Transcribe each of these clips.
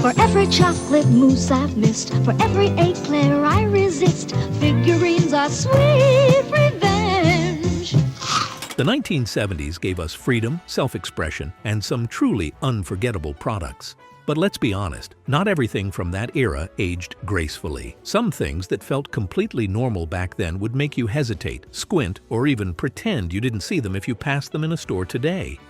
For every chocolate mousse I've missed, for every eclair I resist, figurines are sweet revenge. The 1970s gave us freedom, self-expression, and some truly unforgettable products. But let's be honest, not everything from that era aged gracefully. Some things that felt completely normal back then would make you hesitate, squint, or even pretend you didn't see them if you passed them in a store today.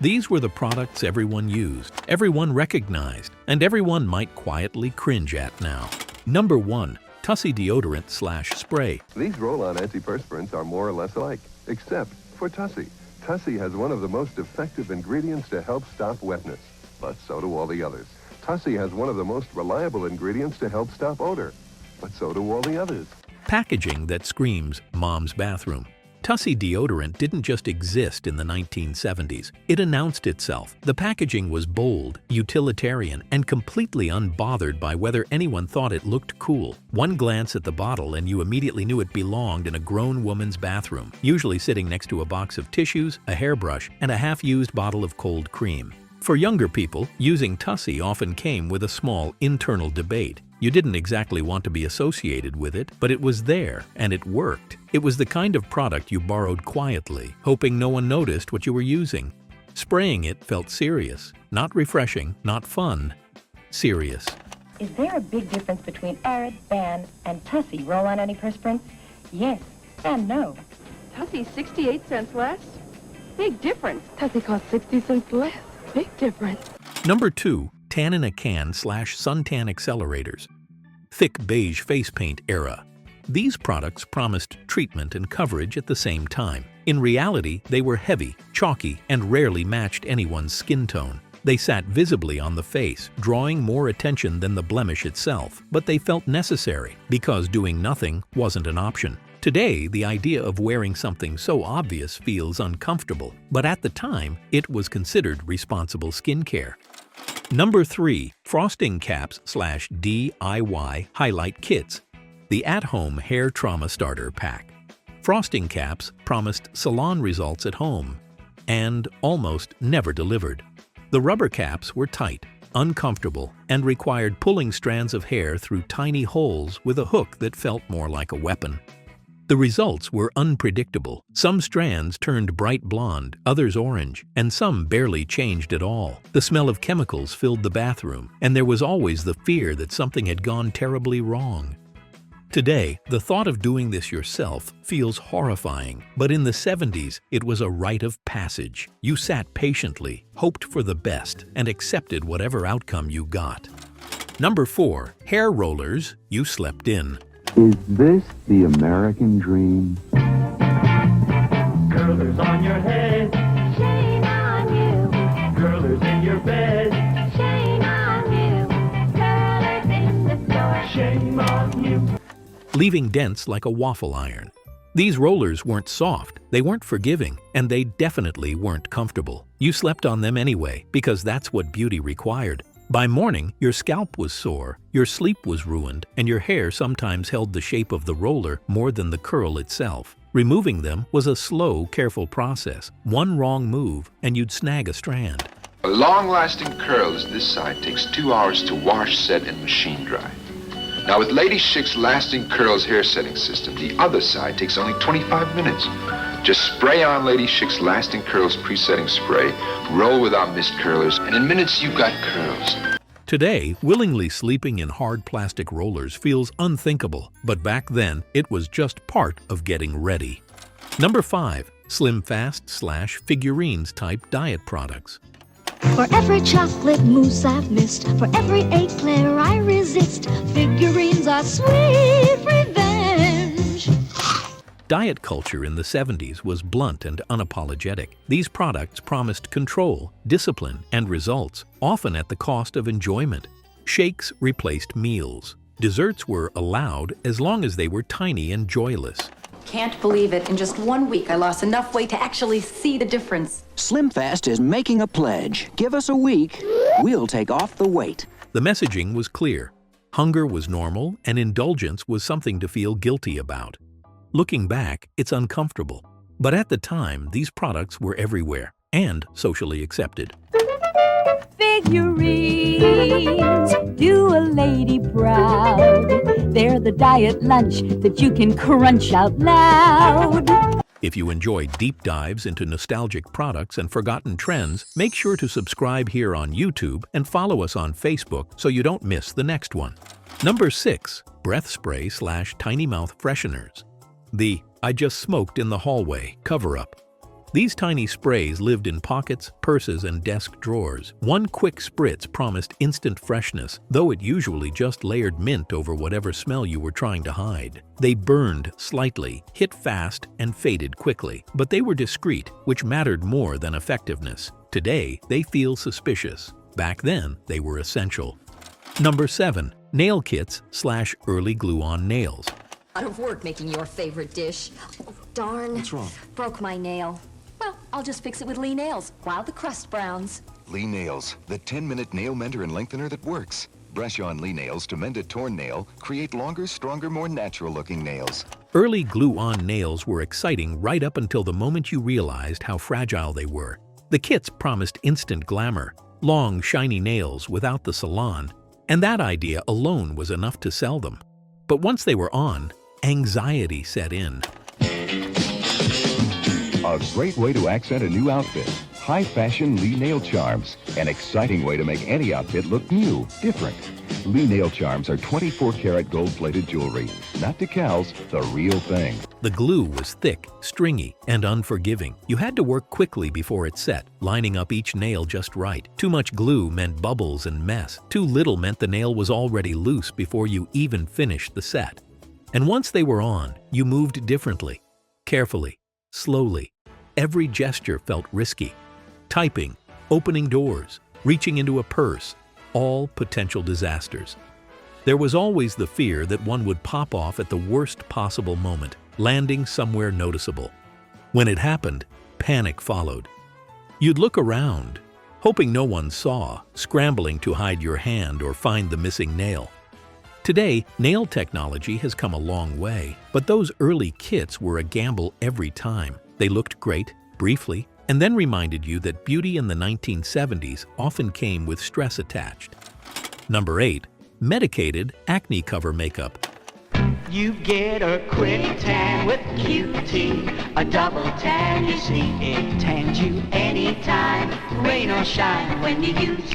These were the products everyone used, everyone recognized, and everyone might quietly cringe at now. Number 1. Tussy deodorant/spray. These roll-on antiperspirants are more or less alike, except for Tussy. Tussy has one of the most effective ingredients to help stop wetness, but so do all the others. Tussy has one of the most reliable ingredients to help stop odor, but so do all the others. Packaging that screams mom's bathroom. Tussy deodorant didn't just exist in the 1970s. It announced itself. The packaging was bold, utilitarian, and completely unbothered by whether anyone thought it looked cool. One glance at the bottle and you immediately knew it belonged in a grown woman's bathroom, usually sitting next to a box of tissues, a hairbrush, and a half-used bottle of cold cream. For younger people, using Tussy often came with a small internal debate. You didn't exactly want to be associated with it, but it was there, and it worked. It was the kind of product you borrowed quietly, hoping no one noticed what you were using. Spraying it felt serious, not refreshing, not fun. Serious. Is there a big difference between Arid, Ban, and Tussy roll-on antiperspirants? Yes and no. Tussy 68 cents less? Big difference. Tussy costs 60 cents less. Big difference. Number 2. Tan in a Can/Suntan accelerators. Thick beige face paint era. These products promised treatment and coverage at the same time. In reality, they were heavy, chalky, and rarely matched anyone's skin tone. They sat visibly on the face, drawing more attention than the blemish itself, but they felt necessary because doing nothing wasn't an option. Today, the idea of wearing something so obvious feels uncomfortable, but at the time, it was considered responsible skincare. Number 3. Frosting Caps/DIY Highlight Kits. The at-home hair trauma starter pack. Frosting caps promised salon results at home and almost never delivered. The rubber caps were tight, uncomfortable, and required pulling strands of hair through tiny holes with a hook that felt more like a weapon. The results were unpredictable. Some strands turned bright blonde, others orange, and some barely changed at all. The smell of chemicals filled the bathroom, and there was always the fear that something had gone terribly wrong. Today, the thought of doing this yourself feels horrifying, but in the 70s, it was a rite of passage. You sat patiently, hoped for the best, and accepted whatever outcome you got. Number 4. Hair rollers you slept in. Is this the American dream? Curlers on your head, Shame on you, curlers in your bed, shame on you, curlers in the store. shame on you. Leaving dents like a waffle iron. These rollers weren't soft, they weren't forgiving, and they definitely weren't comfortable. You slept on them anyway, because that's what beauty required. By morning, your scalp was sore, your sleep was ruined, and your hair sometimes held the shape of the roller more than the curl itself. Removing them was a slow, careful process. One wrong move, and you'd snag a strand. A long-lasting curls this side takes 2 hours to wash, set, and machine dry. Now with Lady Chic's Lasting Curls hair setting system, the other side takes only 25 minutes. Just spray on Lady Chic's Lasting Curls pre-setting spray, roll without mist curlers, and in minutes you've got curls. Today, willingly sleeping in hard plastic rollers feels unthinkable, but back then, it was just part of getting ready. Number 5. Slim Fast/figurines type diet products. For every chocolate mousse I've missed, for every eclair I resist, figurines are sweet revenge. Diet culture in the 70s was blunt and unapologetic. These products promised control, discipline, and results, often at the cost of enjoyment. Shakes replaced meals. Desserts were allowed as long as they were tiny and joyless. Can't believe it. In just 1 week, I lost enough weight to actually see the difference. Slim Fast is making a pledge. Give us a week. We'll take off the weight. The messaging was clear. Hunger was normal, and indulgence was something to feel guilty about. Looking back, it's uncomfortable. But at the time, these products were everywhere and socially accepted. Figurines. to the diet lunch that you can crunch out loud. If you enjoy deep dives into nostalgic products and forgotten trends, make sure to subscribe here on YouTube and follow us on Facebook so you don't miss the next one. Number 6. Breath spray / tiny mouth fresheners. The "I just smoked in the hallway" cover-up. These tiny sprays lived in pockets, purses, and desk drawers. One quick spritz promised instant freshness, though it usually just layered mint over whatever smell you were trying to hide. They burned slightly, hit fast, and faded quickly, but they were discreet, which mattered more than effectiveness. Today, they feel suspicious. Back then, they were essential. Number 7. Nail kits / early glue-on nails. Out of work making your favorite dish. Oh, darn. What's wrong? Broke my nail. Well, I'll just fix it with Lee nails while the crust browns. Lee Nails, the 10-minute nail mender and lengthener that works. Brush on Lee Nails to mend a torn nail, create longer, stronger, more natural-looking nails. Early glue-on nails were exciting right up until the moment you realized how fragile they were. The kits promised instant glamour, long, shiny nails without the salon, and that idea alone was enough to sell them. But once they were on, anxiety set in. A great way to accent a new outfit. High-fashion Lee nail charms. An exciting way to make any outfit look new, different. Lee nail charms are 24-karat gold-plated jewelry. Not decals, the real thing. The glue was thick, stringy, and unforgiving. You had to work quickly before it set, lining up each nail just right. Too much glue meant bubbles and mess. Too little meant the nail was already loose before you even finished the set. And once they were on, you moved differently. Carefully, slowly. Every gesture felt risky. Typing, opening doors, reaching into a purse, all potential disasters. There was always the fear that one would pop off at the worst possible moment, landing somewhere noticeable. When it happened, panic followed. You'd look around, hoping no one saw, scrambling to hide your hand or find the missing nail. Today, nail technology has come a long way, but those early kits were a gamble every time. They looked great, briefly, and then reminded you that beauty in the 1970s often came with stress attached. Number 8. Medicated acne cover makeup. You get a quick tan with QT, a double tan, you see, it tans you anytime, rain or shine when you use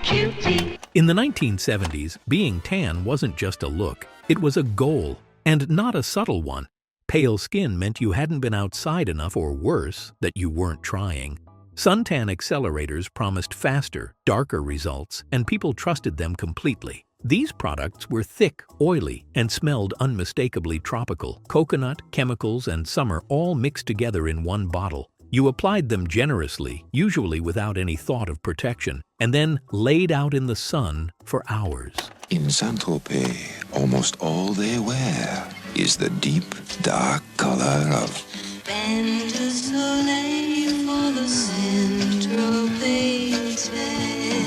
QT. In the 1970s, being tan wasn't just a look, it was a goal, and not a subtle one. Pale skin meant you hadn't been outside enough, or worse, that you weren't trying. Suntan accelerators promised faster, darker results, and people trusted them completely. These products were thick, oily, and smelled unmistakably tropical. Coconut, chemicals, and summer all mixed together in one bottle. You applied them generously, usually without any thought of protection, and then laid out in the sun for hours. In Saint-Tropez, almost all they wear is the deep, dark color of Bain de soleil for the Saint-Tropez.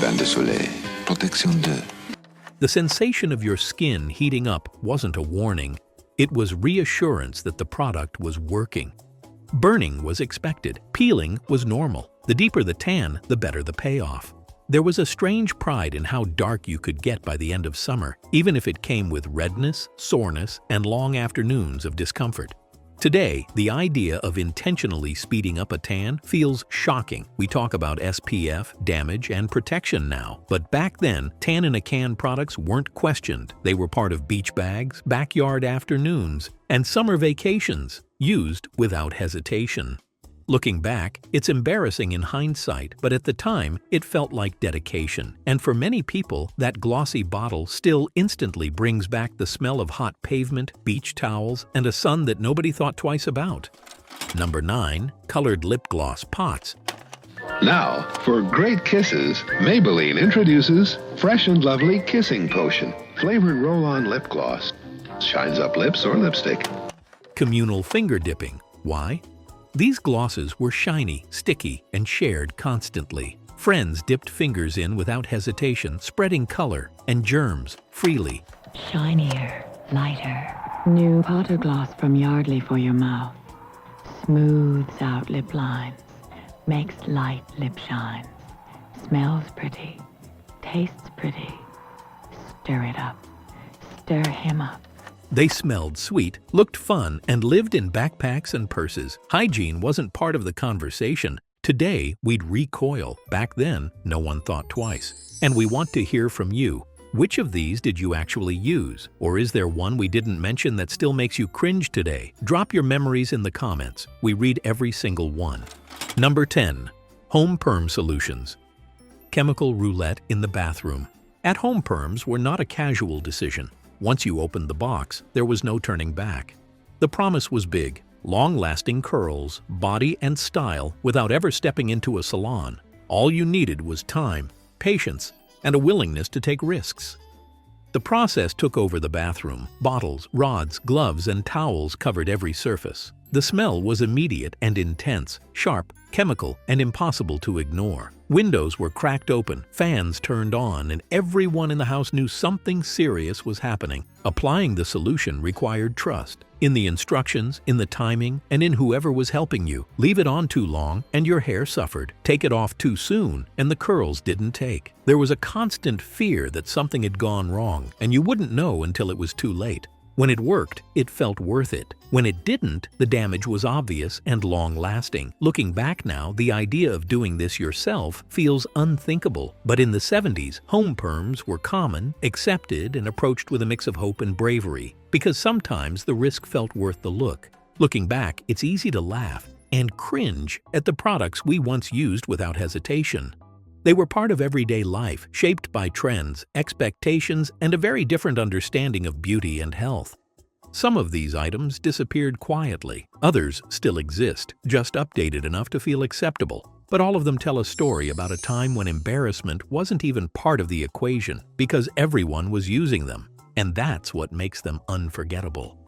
Bain de Soleil, Protection 2. The sensation of your skin heating up wasn't a warning. It was reassurance that the product was working. Burning was expected. Peeling was normal. The deeper the tan, the better the payoff. There was a strange pride in how dark you could get by the end of summer, even if it came with redness, soreness, and long afternoons of discomfort. Today, the idea of intentionally speeding up a tan feels shocking. We talk about SPF, damage, and protection now. But back then, tan-in-a-can products weren't questioned. They were part of beach bags, backyard afternoons, and summer vacations, used without hesitation. Looking back, it's embarrassing in hindsight, but at the time, it felt like dedication. And for many people, that glossy bottle still instantly brings back the smell of hot pavement, beach towels, and a sun that nobody thought twice about. Number 9. Colored lip gloss pots. Now, for great kisses, Maybelline introduces Fresh and Lovely Kissing Potion. Flavored roll-on lip gloss. Shines up lips or lipstick. Communal finger dipping. Why? These glosses were shiny, sticky, and shared constantly. Friends dipped fingers in without hesitation, spreading color and germs freely. Shinier, lighter. New powder gloss from Yardley for your mouth. Smooths out lip lines. Makes light lip shines. Smells pretty. Tastes pretty. Stir it up. Stir him up. They smelled sweet, looked fun, and lived in backpacks and purses. Hygiene wasn't part of the conversation. Today, we'd recoil. Back then, no one thought twice. And we want to hear from you. Which of these did you actually use? Or is there one we didn't mention that still makes you cringe today? Drop your memories in the comments. We read every single one. Number 10. Home Perm Solutions. Chemical roulette in the bathroom. At-home perms were not a casual decision. Once you opened the box, there was no turning back. The promise was big. Long-lasting curls, body and style without ever stepping into a salon. All you needed was time, patience, and a willingness to take risks. The process took over the bathroom. Bottles, rods, gloves, and towels covered every surface. The smell was immediate and intense, sharp, chemical, and impossible to ignore. Windows were cracked open, fans turned on, and everyone in the house knew something serious was happening. Applying the solution required trust. In the instructions, in the timing, and in whoever was helping you. Leave it on too long, and your hair suffered. Take it off too soon, and the curls didn't take. There was a constant fear that something had gone wrong, and you wouldn't know until it was too late. When it worked, it felt worth it. When it didn't, the damage was obvious and long-lasting. Looking back now, the idea of doing this yourself feels unthinkable. But in the 70s, home perms were common, accepted, and approached with a mix of hope and bravery, because sometimes the risk felt worth the look. Looking back, it's easy to laugh and cringe at the products we once used without hesitation. They were part of everyday life, shaped by trends, expectations, and a very different understanding of beauty and health. Some of these items disappeared quietly. Others still exist, just updated enough to feel acceptable. But all of them tell a story about a time when embarrassment wasn't even part of the equation, because everyone was using them. And that's what makes them unforgettable.